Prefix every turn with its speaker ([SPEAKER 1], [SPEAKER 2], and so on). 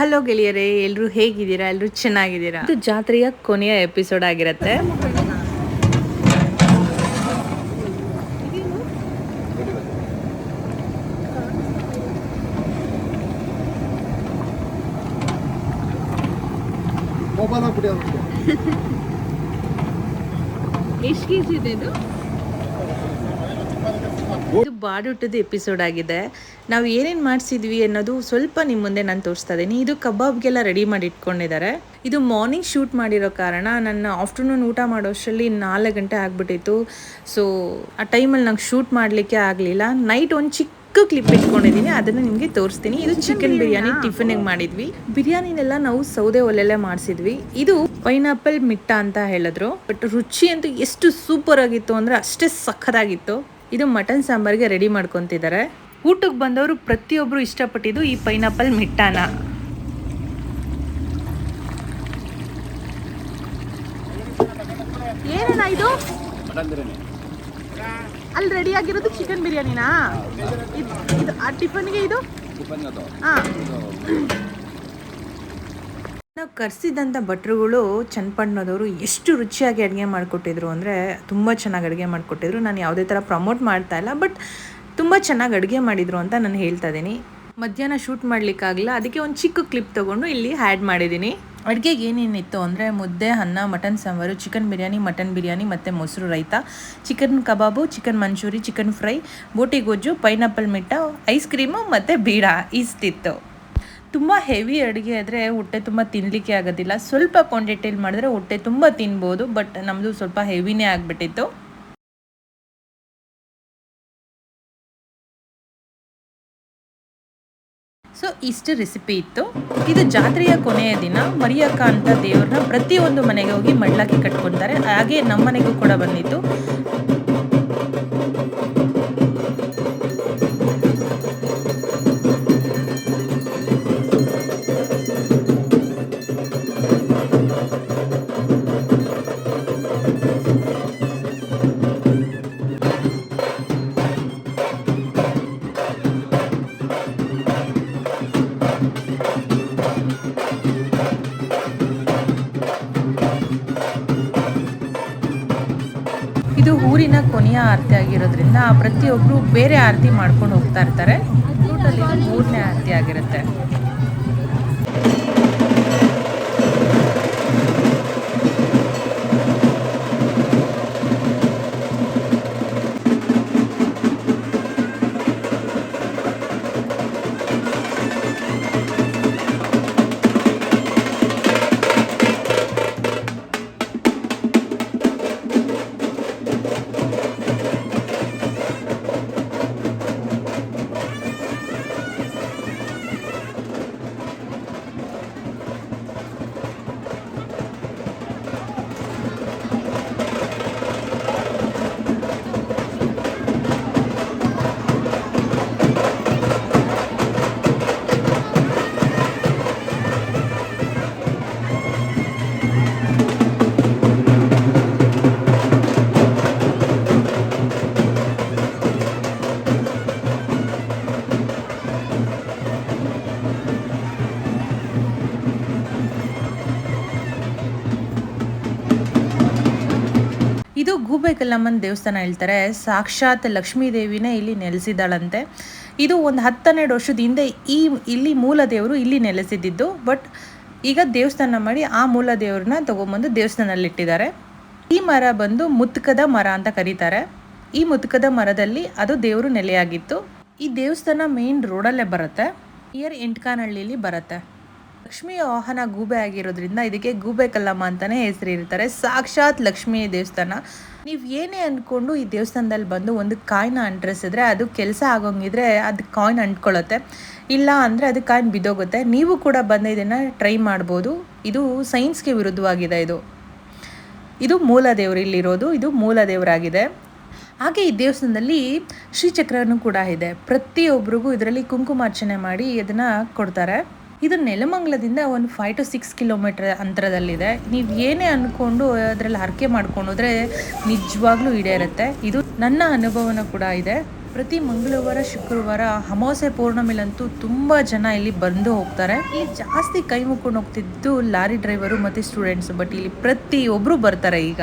[SPEAKER 1] Hello ಗೆಳೆಯರೇ, ಎಲ್ಲರೂ ಹೇಗಿದ್ದೀರಾ? ಎಲ್ಲರೂ ಚೆನ್ನಾಗಿದ್ದೀರಾ? ಇದು ಜಾತ್ರೆಯ ಕೊನೆಯ ಎಪಿಸೋಡ್ ಆಗಿರುತ್ತೆ. ಎಷ್ಟು ಕೆಜಿ ಇದೆ ಇದು? ಇದು ಬಾಡೂಟದ ಎಪಿಸೋಡ್ ಆಗಿದೆ. ನಾವು ಏನೇನು ಮಾಡಿಸಿದ್ವಿ ಅನ್ನೋದು ಸ್ವಲ್ಪ ನಿಮ್ಮ ಮುಂದೆ ನಾನು ತೋರಿಸ್ತಾ ಇದ್ದೀನಿ. ಇದು ಕಬಾಬ್ಗೆಲ್ಲ ರೆಡಿ ಮಾಡಿ ಇಟ್ಕೊಂಡಿದ್ದಾರೆ. ಇದು ಮಾರ್ನಿಂಗ್ ಶೂಟ್ ಮಾಡಿರೋ ಕಾರಣ ನನ್ನ ಆಫ್ಟರ್ನೂನ್ ಊಟ ಮಾಡೋಷ್ಟರಲ್ಲಿ 4 ಗಂಟೆ ಆಗಿಬಿಟ್ಟಿತ್ತು. ಸೊ ಆ ಟೈಮಲ್ಲಿ ನಂಗೆ ಶೂಟ್ ಮಾಡಲಿಕ್ಕೆ ಆಗಲಿಲ್ಲ. ನೈಟ್ ಒಂದು ಚಿಕ್ಕ ಕ್ಲಿಪ್ ಇಟ್ಕೊಂಡಿದ್ದೀನಿ, ಅದನ್ನು ನಿಮಗೆ ತೋರಿಸ್ತೀನಿ. ಇದು ಚಿಕನ್ ಬಿರಿಯಾನಿ ಟಿಫಿನಿಗೆ ಮಾಡಿದ್ವಿ. ಬಿರಿಯಾನಿನೆಲ್ಲ ನಾವು ಸೌದೆ ಒಲೆಯಲ್ಲೇ ಮಾಡಿಸಿದ್ವಿ. ಇದು ಪೈನಾಪಲ್ ಮಿಟ್ಟ ಅಂತ ಹೇಳಿದ್ರು. ಬಟ್ ರುಚಿ ಅಂತೂ ಎಷ್ಟು ಸೂಪರ್ ಆಗಿತ್ತು ಅಂದರೆ ಅಷ್ಟೇ ಸಖತ್ತಾಗಿತ್ತು. ಇದು ಮಟನ್ ಸಾಂಬಾರ್ಗೆ ರೆಡಿ ಮಾಡ್ಕೊತಿದ್ದಾರೆ. ಊಟಕ್ಕೆ ಬಂದವರು ಪ್ರತಿಯೊಬ್ಬರು ಇಷ್ಟಪಟ್ಟಿದ್ದು ಈ ಪೈನಾಪಲ್ ಮಿಟ್ಟಾನ. ಏನೇನಾ ಇದು? ಅಲ್ಲಿ ರೆಡಿ ಆಗಿರೋದು ಚಿಕನ್ ಬಿರಿಯಾನಿನಾ? ಇದು ಆ ಟಿಫನ್ಗೆ ಇದು? ಹಾಂ. ನಾವು ಕರೆಸಿದಂಥ ಭಟ್ರುಗಳು ಚನ್ನಪಟ್ಟಣದವರು ಎಷ್ಟು ರುಚಿಯಾಗಿ ಅಡುಗೆ ಮಾಡಿಕೊಟ್ಟಿದ್ರು ಅಂದರೆ ತುಂಬ ಚೆನ್ನಾಗಿ ಅಡುಗೆ ಮಾಡಿಕೊಟ್ಟಿದ್ರು. ನಾನು ಯಾವುದೇ ಥರ ಪ್ರಮೋಟ್ ಮಾಡ್ತಾ ಇಲ್ಲ, ಬಟ್ ತುಂಬ ಚೆನ್ನಾಗಿ ಅಡುಗೆ ಮಾಡಿದರು ಅಂತ ನಾನು ಹೇಳ್ತಾ ಇದ್ದೀನಿ. ಮಧ್ಯಾಹ್ನ ಶೂಟ್ ಮಾಡಲಿಕ್ಕಾಗಲಿಲ್ಲ, ಅದಕ್ಕೆ ಒಂದು ಚಿಕ್ಕ ಕ್ಲಿಪ್ ತೊಗೊಂಡು ಇಲ್ಲಿ ಆ್ಯಡ್ ಮಾಡಿದ್ದೀನಿ. ಅಡುಗೆಗೆ ಏನೇನಿತ್ತು ಅಂದರೆ ಮುದ್ದೆ, ಅನ್ನ, mutton sambar, chicken biryani, mutton biryani ಮತ್ತು ಮೊಸರು ರೈತ, ಚಿಕನ್ ಕಬಾಬು, ಚಿಕನ್ ಮಂಚೂರಿ, ಚಿಕನ್ ಫ್ರೈ, ಬೋಟಿ ಗೊಜ್ಜು, ಪೈನಾಪಲ್ ಮಿಟ್ಟ, ಐಸ್ ಕ್ರೀಮು ಮತ್ತು ಬೀಡ ಇಷ್ಟಿತ್ತು. ತುಂಬ ಹೆವಿ ಅಡುಗೆ ಆದರೆ ಹೊಟ್ಟೆ ತುಂಬ ತಿನ್ನಲಿಕ್ಕೆ ಆಗೋದಿಲ್ಲ. ಸ್ವಲ್ಪ ಕ್ವಾಂಟಿಟಿಯಲ್ಲಿ ಮಾಡಿದ್ರೆ ಹೊಟ್ಟೆ ತುಂಬ ತಿನ್ಬೋದು, ಬಟ್ ನಮ್ಮದು ಸ್ವಲ್ಪ ಹೆವಿನೇ ಆಗಿಬಿಟ್ಟಿತ್ತು. ಸೊ ಇಷ್ಟು ರೆಸಿಪಿ ಇತ್ತು. ಇದು ಜಾತ್ರೆಯ ಕೊನೆಯ ದಿನ. ಮರಿಯಕ್ಕ ಅಂತ ದೇವ್ರನ್ನ ಪ್ರತಿಯೊಂದು ಮನೆಗೆ ಹೋಗಿ ಮಡ್ಲಾಕಿ ಕಟ್ಕೊತಾರೆ. ಹಾಗೆ ನಮ್ಮ ಮನೆಗೂ ಕೂಡ ಬಂದಿತ್ತು. ಇದು ಊರಿನ ಕೊನೆಯ ಆರತಿ ಆಗಿರೋದ್ರಿಂದ ಪ್ರತಿಯೊಬ್ಬರು ಬೇರೆ ಆರತಿ ಮಾಡ್ಕೊಂಡು ಹೋಗ್ತಾ ಇರ್ತಾರೆ. ಟೋಟಲಿ 3ನೇ ಆರತಿ ಆಗಿರುತ್ತೆ. ಇದು ಗೂಬೆ ಕಲ್ಲಮ್ಮನ ದೇವಸ್ಥಾನ ಹೇಳ್ತಾರೆ. ಸಾಕ್ಷಾತ್ ಲಕ್ಷ್ಮೀ ದೇವಿನೇ ಇಲ್ಲಿ ನೆಲೆಸಿದ್ದಾಳಂತೆ. ಇದು ಒಂದು 10-12 ವರ್ಷದ ಹಿಂದೆ ಇಲ್ಲಿ ಮೂಲ ದೇವರು ಇಲ್ಲಿ ನೆಲೆಸಿದ್ದು. ಬಟ್ ಈಗ ದೇವಸ್ಥಾನ ಮಾಡಿ ಆ ಮೂಲ ದೇವ್ರನ್ನ ತೊಗೊಂಬಂದು ದೇವಸ್ಥಾನದಲ್ಲಿ ಇಟ್ಟಿದ್ದಾರೆ. ಈ ಮರ ಬಂದು ಮುತ್ಕದ ಮರ ಅಂತ ಕರೀತಾರೆ. ಈ ಮುತ್ಕದ ಮರದಲ್ಲಿ ಅದು ದೇವರು ನೆಲೆಯಾಗಿತ್ತು. ಈ ದೇವಸ್ಥಾನ ಮೇನ್ ರೋಡಲ್ಲೇ ಬರುತ್ತೆ. ನಿಯರ್ ಎಂಟ್ಕಾನಹಳ್ಳಿಲಿ ಬರುತ್ತೆ. ಲಕ್ಷ್ಮಿಯ ವಾಹನ ಗೂಬೆ ಆಗಿರೋದ್ರಿಂದ ಇದಕ್ಕೆ ಗೂಬೆ ಕಲ್ಲಮ್ಮ ಅಂತಲೇ ಹೆಸರಿರ್ತಾರೆ. ಸಾಕ್ಷಾತ್ ಲಕ್ಷ್ಮೀ ದೇವಸ್ಥಾನ. ನೀವು ಏನೇ ಅಂದ್ಕೊಂಡು ಈ ದೇವಸ್ಥಾನದಲ್ಲಿ ಬಂದು ಒಂದು ಕಾಯಿನ ಅಂಟಿಸಿದ್ರೆ ಅದು ಕೆಲಸ ಆಗೋಂಗಿದ್ರೆ ಅದು ಕಾಯಿನ್ ಅಂಟ್ಕೊಳ್ಳುತ್ತೆ. ಇಲ್ಲ ಅಂದರೆ ಅದು ಕಾಯಿನ್ ಬಿದ್ದೋಗುತ್ತೆ. ನೀವು ಕೂಡ ಬಂದು ಇದನ್ನು ಟ್ರೈ ಮಾಡ್ಬೋದು. ಇದು ಸೈನ್ಸ್ಗೆ ವಿರುದ್ಧವಾಗಿದೆ. ಇದು ಮೂಲ ದೇವರು ಇಲ್ಲಿರೋದು. ಇದು ಮೂಲ ದೇವರಾಗಿದೆ. ಹಾಗೆ ಈ ದೇವಸ್ಥಾನದಲ್ಲಿ ಶ್ರೀಚಕ್ರನೂ ಕೂಡ ಇದೆ. ಪ್ರತಿಯೊಬ್ಬರಿಗೂ ಇದರಲ್ಲಿ ಕುಂಕುಮಾರ್ಚನೆ ಮಾಡಿ ಅದನ್ನು ಕೊಡ್ತಾರೆ. ಇದು ನೆಲಮಂಗಲದಿಂದ ಒಂದು 5 to 6 ಕಿಲೋಮೀಟರ್ ಅಂತರದಲ್ಲಿದೆ. ನೀವು ಏನೇ ಅಂದ್ಕೊಂಡು ಅದರಲ್ಲಿ ಹರಕೆ ಮಾಡ್ಕೊಂಡೋದ್ರೆ ನಿಜವಾಗ್ಲೂ ಈಡೇರುತ್ತೆ. ಇದು ನನ್ನ ಅನುಭವನೂ ಕೂಡ ಇದೆ. ಪ್ರತಿ ಮಂಗಳವಾರ ಶುಕ್ರವಾರ ಅಮಾವಾಸ್ಯೆ ಪೌರ್ಣಮಿಲಂತೂ ತುಂಬಾ ಜನ ಇಲ್ಲಿ ಬಂದು ಹೋಗ್ತಾರೆ. ಇಲ್ಲಿ ಜಾಸ್ತಿ ಕೈ ಮುಕ್ಕೊಂಡು ಹೋಗ್ತಿದ್ದು ಲಾರಿ ಡ್ರೈವರು ಮತ್ತೆ ಸ್ಟೂಡೆಂಟ್ಸ್, ಬಟ್ ಇಲ್ಲಿ ಪ್ರತಿಯೊಬ್ರು ಬರ್ತಾರೆ ಈಗ.